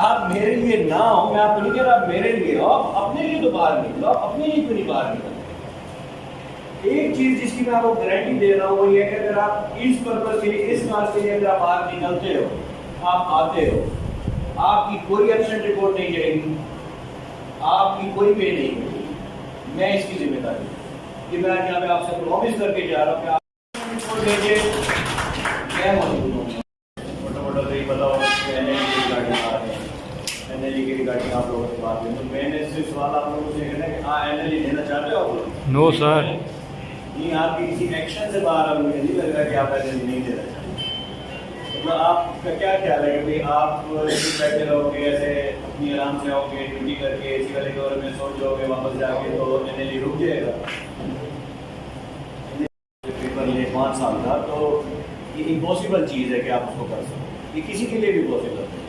आप मेरे लिए ना हो, मैं आपको नहीं कह रहा आप मेरे लिए हो, आप अपने लिए तो बाहर निकलो, आप अपने लिए क्यों नहीं बाहर निकलते। एक चीज जिसकी मैं आपको गारंटी दे रहा हूँ वो ये है कि अगर आप इस पर्पज के लिए, इस काज के लिए अगर आप बाहर निकलते हो, आप आते हो, आपकी कोई एब्सेंट रिपोर्ट नहीं जाएगी, आपकी कोई पे नहीं होगी। मैं इसकी जिम्मेदारी कि मैं यहाँ पे आपसे प्रॉमिस करके जा रहा हूँ कि आप रिपोर्ट भेजिए, मैं मौजूद हूँ। मोटा तो ये बताओ एनएलई की रिगार्डिंग आ रहे हैं, एनएलई की रिगार्डिंग आप लोगों से बात करें तो मैंने सिर्फ सवाल आप लोगों से कहना है कि हाँ एनएलई लेना चाहते हो आप लोग? No sir. नहीं, आपकी किसी एक्शन से बाहर अब मुझे नहीं लग रहा कि आप एनएलई नहीं देना चाहते। मतलब आपका क्या ख्याल है कि भाई आप बैठे रहोगे ऐसे अपनी आराम से आओगे ड्यूटी करके एसी वाले कवर में सो जाओगे वापस जाके तो एनएलई रुक जाएगा? पेपर ले 5 साल का तो ये इम्पॉसिबल चीज़ है कि आप उसको कर सको, ये किसी के लिए भी पॉसिबल है।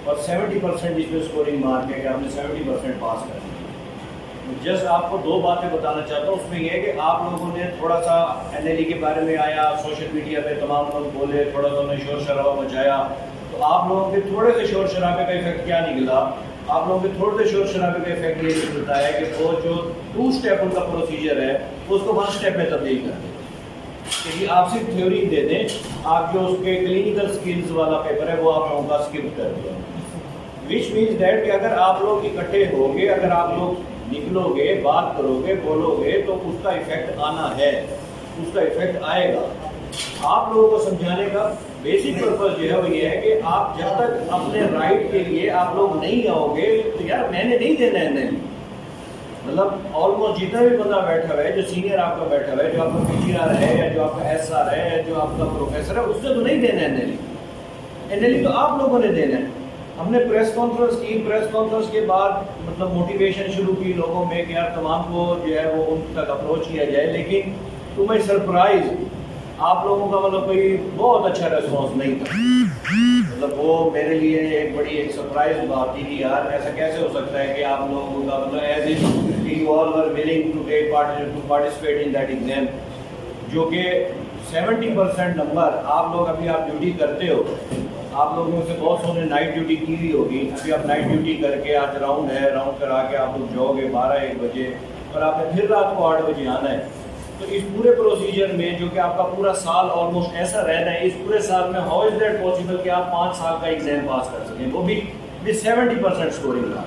और 70% इसमें स्कोरिंग मार्क है कि आपने 70% पास कर दिया। जस्ट आपको 2 बातें बताना चाहता हूँ, उसमें यह है कि आप लोगों ने थोड़ा सा एनएलई के बारे में आया, सोशल मीडिया पे तमाम लोग बोले, थोड़ा सा उन्होंने शोर शराबा मचाया, तो आप लोगों के थोड़े से शोर शराबे का इफेक्ट क्या निकला? आप लोगों के थोड़े से शोर शराबे का इफेक्ट ये निकलता है कि वो जो 2 स्टेप उनका प्रोसीजर है उसको 1 स्टेप में तब्दील कर दें। क्योंकि आप सिर्फ थ्योरी दे दें, आप जो उसके क्लिनिकल स्किल्स वाला पेपर है वो आप लोगों का स्किप कर दिया। विच मीन्स दैट कि अगर आप लोग इकट्ठे होंगे, अगर आप लोग निकलोगे, बात करोगे, बोलोगे तो उसका इफेक्ट आना है, उसका इफेक्ट आएगा। आप लोगों को समझाने का बेसिक पर्पज जो है वो ये है कि आप जब तक अपने राइट के लिए आप लोग नहीं आओगे तो यार मैंने नहीं देना है एनएलई। मतलब ऑलमोस्ट जितना भी बंदा बैठा हुआ है, जो सीनियर आपका बैठा हुआ है, जो आपका पीजीआर है या जो आपका एसआर है या जो आपका प्रोफेसर है, उससे तो नहीं देना है एनएलई। एनएलई तो आप लोगों ने देना है। हमने प्रेस कॉन्फ्रेंस की, प्रेस कॉन्फ्रेंस के बाद मतलब मोटिवेशन शुरू की लोगों में कि यार तमाम को जो है वो उन तक अप्रोच किया जाए, लेकिन टू माई सरप्राइज आप लोगों का मतलब कोई बहुत अच्छा रेस्पॉन्स नहीं था। मतलब वो मेरे लिए एक बड़ी एक सरप्राइज बात थी कि यार ऐसा कैसे हो सकता है कि आप लोगों का मतलब as if you all were willing to take participate in that exam, जो कि 70% नंबर आप लोग अभी आप ड्यूटी करते हो, आप लोगों में से बहुत सौ ने नाइट ड्यूटी की हुई होगी, अभी आप नाइट ड्यूटी करके आज राउंड है, राउंड करा के आप लोग जाओगे 12-1 बजे और आपने फिर रात को 8 बजे आना है। तो इस पूरे प्रोसीजर में जो कि आपका पूरा साल ऑलमोस्ट ऐसा रहना है, इस पूरे साल में हाउ इज दैट पॉसिबल कि आप 5 साल का एग्जाम पास कर सकें, वो भी 70% स्कोरिंग का।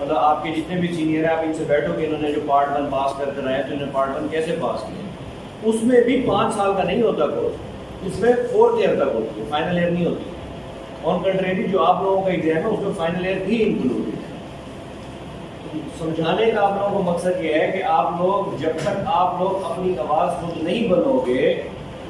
मतलब आपके जितने भी सीनियर हैं आप इनसे बैठोगे, इन्होंने जो पार्ट 1 पास करते रहे तो इन्होंने पार्ट 1 कैसे पास किया, उसमें भी 5 साल का नहीं होता कोर्स, इसमें 4th ईयर तक होती है, फाइनल ईयर नहीं होती। ऑन कंट्रेरी जो आप लोगों का एग्जाम है उसमें फाइनल ईयर भी इंक्लूडेड है। समझाने का आप लोगों को मकसद ये है कि आप लोग जब तक आप लोग अपनी आवाज़ खुद नहीं बनोगे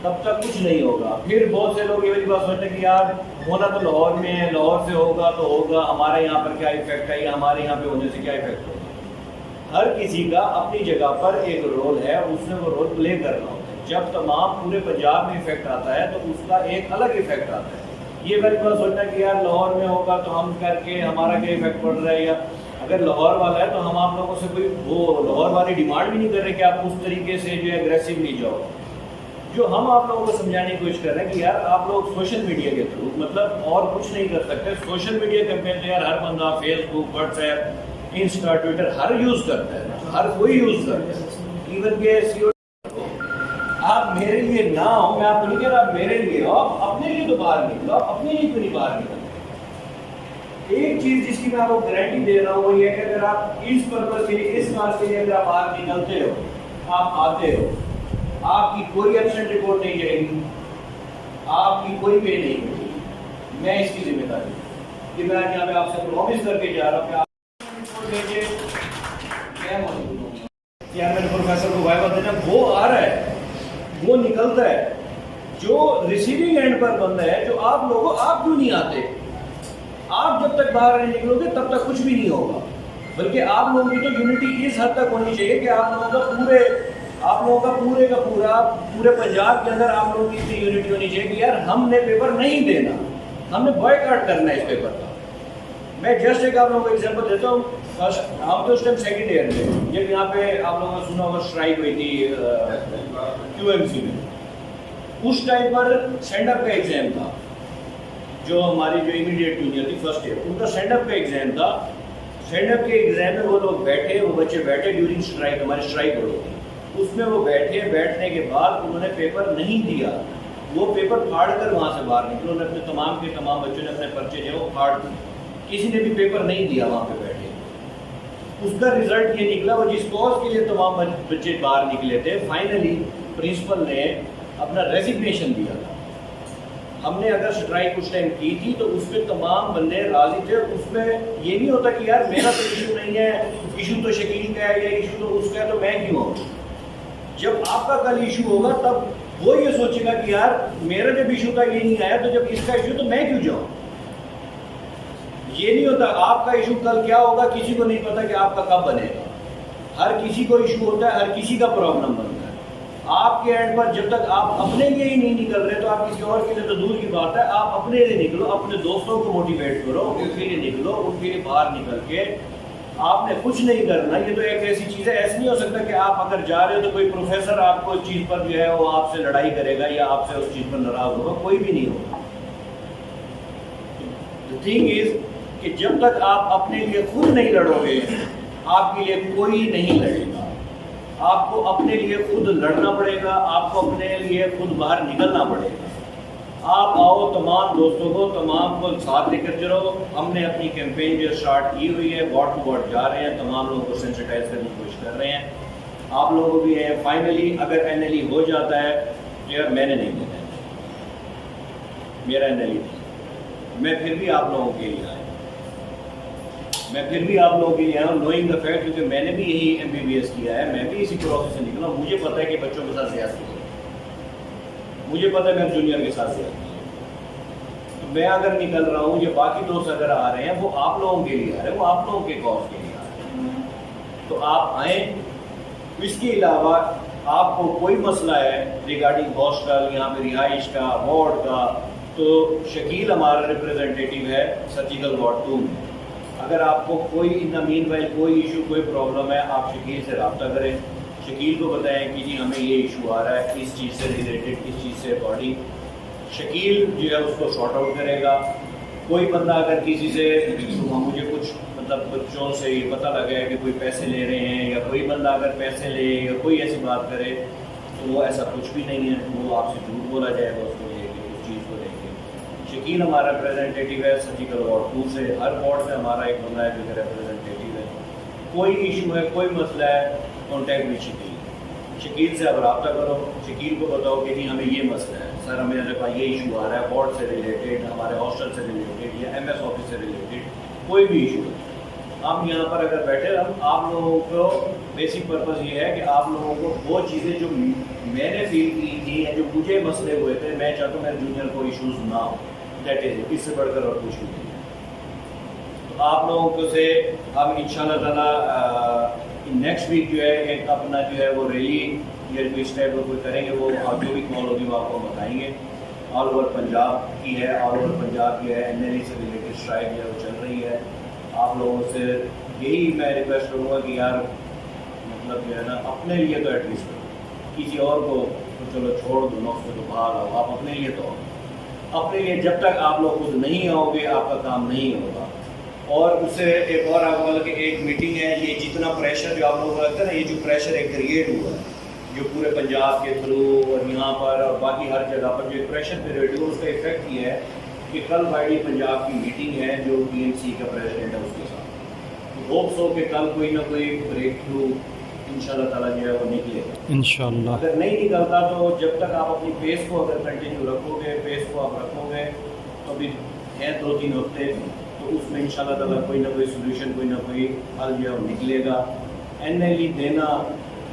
तब तक कुछ नहीं होगा। फिर बहुत से लोग ये वाली बात सोचते हैं कि यार होना तो लाहौर में है, लाहौर से होगा तो होगा, हमारे यहाँ पर क्या इफेक्ट है या हमारे यहाँ पे होने से क्या इफेक्ट होगा। हर किसी का अपनी जगह पर एक रोल है, उसने वो रोल प्ले करना होता है। जब तमाम पूरे पंजाब में इफेक्ट आता है तो उसका एक अलग इफेक्ट आता है। ये वाली बात सोचना कि यार लाहौर में होगा तो हम करके हमारा क्या इफेक्ट पड़ रहा है, या अगर लाहौर वाला है तो हम आप लोगों से कोई वो लाहौर वाली डिमांड भी नहीं कर रहे कि आप उस तरीके से जो एग्रेसिवली जाओ। जो हम आप लोगों को समझाने की कोशिश कर रहे हैं कि यार आप लोग सोशल मीडिया के थ्रू, मतलब और कुछ नहीं कर सकते, सोशल मीडिया कैंपेन तो यार हर बंदा फेसबुक, व्हाट्सएप, इंस्टा, ट्विटर हर यूज़ करता है, हर कोई यूज़ करता है। इवन के CO आप मेरे लिए ना हो, मैं आपको नहीं कह रहा आप मेरे लिए हो, आप अपने लिए तो बाहर निकलो, आप अपने लिए क्यों नहीं बाहर निकलते। एक चीज जिसकी मैं आपको गारंटी दे रहा हूँ वो ये है कि अगर आप इस पर्पज के लिए, इस काज के लिए अगर आप बाहर निकलते हो, आप आते हो, आपकी कोई एब्सेंट रिपोर्ट नहीं जाएगी, आपकी कोई पे नहीं होगी। मैं इसकी जिम्मेदारी कि मैं यहाँ पे आपसे प्रॉमिस करके जा रहा हूँ कि आप रिपोर्ट भेजिए, मैं मौजूद हूँ। यार मेरे प्रोफेसर को वाइवा देना, वो आ रहा है, वो निकलता है। जो रिसीविंग एंड पर बंदा है, जो आप लोगों, आप क्यों नहीं आते? आप जब तक बाहर नहीं निकलोगे तब तक कुछ भी नहीं होगा। बल्कि आप लोगों की तो यूनिटी इस हद तक होनी चाहिए कि आप लोगों का पूरे पंजाब के अंदर आप लोगों की इतनी यूनिटी होनी चाहिए कि यार हमने पेपर नहीं देना, हमने बॉयकॉट करना है इस पेपर का। मैं जस्ट एक आप लोगों को एग्जांपल देता हूँ। हम तो उस टाइम 2nd ईयर में, जब यहाँ पे आप लोगों ने सुना होगा स्ट्राइक हुई थी QMC में, उस टाइम पर स्टैंड अप का एग्जाम था। जो हमारी जो इमीडिएट जूनियर थी फर्स्ट ईयर, उनका स्टैंड अप का एग्ज़ाम था। स्टैंड अप के एग्ज़ाम में वो लोग बैठे, वो बच्चे बैठे ड्यूरिंग स्ट्राइक, हमारी स्ट्राइक हो रही थी, उसमें वो बैठे, बैठने के बाद उन्होंने पेपर नहीं दिया, वो पेपर फाड़ कर वहाँ से बाहर निकले। उन्होंने अपने तमाम के तमाम बच्चों ने अपने पर्चे जो है वो फाड़ दिए, किसी ने भी पेपर नहीं दिया वहाँ पे बैठे। उसका रिजल्ट ये निकला, वो जिस कॉज के लिए तमाम बच्चे बाहर निकले थे, फाइनली प्रिंसिपल ने अपना रेजिग्नेशन दिया था। हमने अगर स्ट्राइक उस टाइम की थी तो उस पर तमाम बंदे राजी थे। उसमें ये नहीं होता कि यार मेरा तो इशू नहीं है, इशू तो शकील का है या इशू तो उसका है, तो मैं क्यों आऊँ। जब आपका कल इशू होगा तब वो ये सोचेगा कि यार मेरा जब इशू था ये नहीं आया, तो जब इसका इशू तो मैं क्यों जाऊँ। ये नहीं होता आपका इशू कल क्या होगा किसी को नहीं पता कि आपका कब बनेगा। हर किसी को इशू होता है, हर किसी का प्रॉब्लम बनता है। आपके एंड पर जब तक आप अपने लिए ही नहीं निकल रहे तो आप किसी और के लिए तो दूर की बात है, आप अपने लिए निकलो, अपने दोस्तों को मोटिवेट करो, उनके लिए निकलो, उनके लिए बाहर निकल के आपने कुछ नहीं करना। ये तो एक ऐसी चीज़ है, ऐसा नहीं हो सकता कि आप अगर जा रहे हो तो कोई प्रोफेसर आपको इस चीज़ पर जो है वो आपसे लड़ाई करेगा या आपसे उस चीज़ पर नाराज होगा, कोई भी नहीं होगा। द थिंग इज कि जब तक आप अपने लिए खुद नहीं लड़ोगे, आपके लिए कोई नहीं लड़ेगा। आपको अपने लिए खुद लड़ना पड़ेगा, आपको अपने लिए खुद बाहर निकलना पड़ेगा। आप आओ, तमाम दोस्तों को, तमाम को साथ लेकर चलो। हमने अपनी कैंपेन जो स्टार्ट की हुई है, वॉर्ड टू वॉर्ड जा रहे हैं, तमाम लोगों को सेंसिटाइज करने की कोशिश कर रहे हैं। आप लोगों को भी है, फाइनली अगर NLE हो जाता है तो यार मैंने नहीं देना है, मेरा NLE नहीं, मैं फिर भी आप लोगों के लिए आया, मैं फिर भी आप लोगों के लिए आया नोइंग द फैक्ट, क्योंकि मैंने भी यही MBBS किया है, मैं भी इसी प्रोसेस से निकला। मुझे पता है कि बच्चों के साथ ज्यादती है, मुझे पता है मेरे जूनियर के साथ ज्यादती है। तो मैं अगर निकल रहा हूँ, ये बाकी दोस्त अगर आ रहे हैं, वो आप लोगों के लिए आ रहे हैं, वो आप लोगों के कॉज के लिए आ रहे हैं, तो आप आए। इसके अलावा आपको कोई मसला है रिगार्डिंग हॉस्टल, यहाँ पे रिहाइश का, वार्ड का, तो शकील हमारा रिप्रेजेंटेटिव है सर्जिकल वार्ड 2 में। अगर आपको कोई इन द मीन वाइल कोई इशू, कोई प्रॉब्लम है, आप शकील से रब्ता करें, शकील को बताएं कि जी हमें ये इशू आ रहा है, इस चीज़ से रिलेटेड, इस चीज़ से अकॉर्डिंग शकील जो है उसको सॉर्ट आउट करेगा। कोई बंदा अगर किसी से मुझे कुछ मतलब बच्चों से ये पता लगा है कि कोई पैसे ले रहे हैं, या कोई बंदा अगर पैसे ले या कोई ऐसी बात करे, तो वो ऐसा कुछ भी नहीं है, वो आपसे झूठ बोला जाएगा उसको लेके, उस चीज़ को लेके। शकील हमारा रिप्रेजेंटेटिव है सर्जिकल वार्ड 2 से, हर वार्ड से हमारा एक बंदा है जो रिप्रेजेंटेटिव है। कोई इशू है, कोई मसला है, कॉन्टैक्ट विद शकील। शकील से अब रब्ता करो, शकील को बताओ कि नहीं हमें ये मसला है सर, हमें पास ये इशू आ रहा है वार्ड से रिलेटेड, हमारे हॉस्टल से रिलेटेड या MS ऑफिस से रिलेटेड, कोई भी इशू है। हम यहाँ पर अगर बैठे, हम आप लोगों को बेसिक पर्पज़ ये है कि आप लोगों को वो चीज़ें जो मैंने फील की थी या जो मुझे मसले हुए थे, मैं चाहता हूँ मेरे जूनियर को इशूज़ ना हो, दैट इज़, इससे बढ़कर और कुछ नहीं है। तो आप लोगों को से हम इंशाल्लाह ताला नेक्स्ट वीक जो है एक अपना जो है वो रैली या कोई स्टेप कोई करेंगे, वो जो भी कॉल होगी वो आपको बताएंगे। ऑल ओवर पंजाब की है, ऑल ओवर पंजाब की है, NLE से रिलेटेड स्ट्राइक जो है वो चल रही है। आप लोगों से यही मैं रिक्वेस्ट करूँगा कि यार मतलब जो है ना, अपने लिए तो एटलीस्ट करो, किसी और को तो चलो छोड़ दो, नौकरी से तो बाहर आओ, आप अपने लिए तो अपने लिए जब तक आप लोग खुद नहीं आओगे आपका काम नहीं होगा। और उससे एक और आपको मतलब कि एक मीटिंग है, ये जितना प्रेशर जो आप लोगों को लगता है ना, ये जो प्रेशर एक क्रिएट हुआ है जो पूरे पंजाब के थ्रू और यहाँ पर और बाकी हर जगह पर जो प्रेशर क्रिएट हुआ, उसका इफेक्ट ये है कि कल वाइडी पंजाब की मीटिंग है जो PMC का प्रेसिडेंट है उसके साथ, होप्स हो कि कल कोई ना कोई ब्रेक थ्रू इंशाल्लाह ताला जो है वो निकलेगा इंशाल्लाह। अगर नहीं निकलता तो जब तक आप अपनी पेस को अगर कंटिन्यू रखोगे, पेस को आप रखोगे, तो भी है 2-3 हफ्ते, तो उसमें इंशाल्लाह ताला कोई ना कोई सोल्यूशन, कोई ना कोई हल जो है वो निकलेगा। NLE देना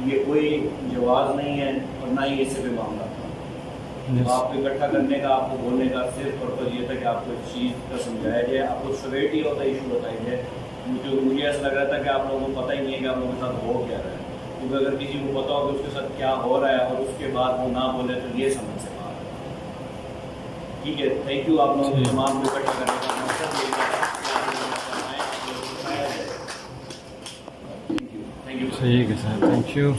ये कोई जवाब नहीं है और ना ही इससे भी मामला था। तो आपको इकट्ठा करने का, आपको बोलने का सिर्फ पर्पज़ ये था कि आपको इस चीज़ का समझाया जाए, आपको सेवेरिटी ऑफ द इशू बताई जाए। मुझे ऐसा लग रहा था कि आप लोगों को पता ही नहीं है कि आप लोगों के साथ हो क्या रहा है, क्योंकि अगर किसी को पता हो कि उसके साथ क्या हो रहा है और उसके बाद वो ना बोले तो ये समझ से बाहर है। ठीक है, थैंक यू आप लोगों को तमाम को इकट्ठा करने का मकसद यही था। थैंक यू, ठीक है सर, थैंक यू।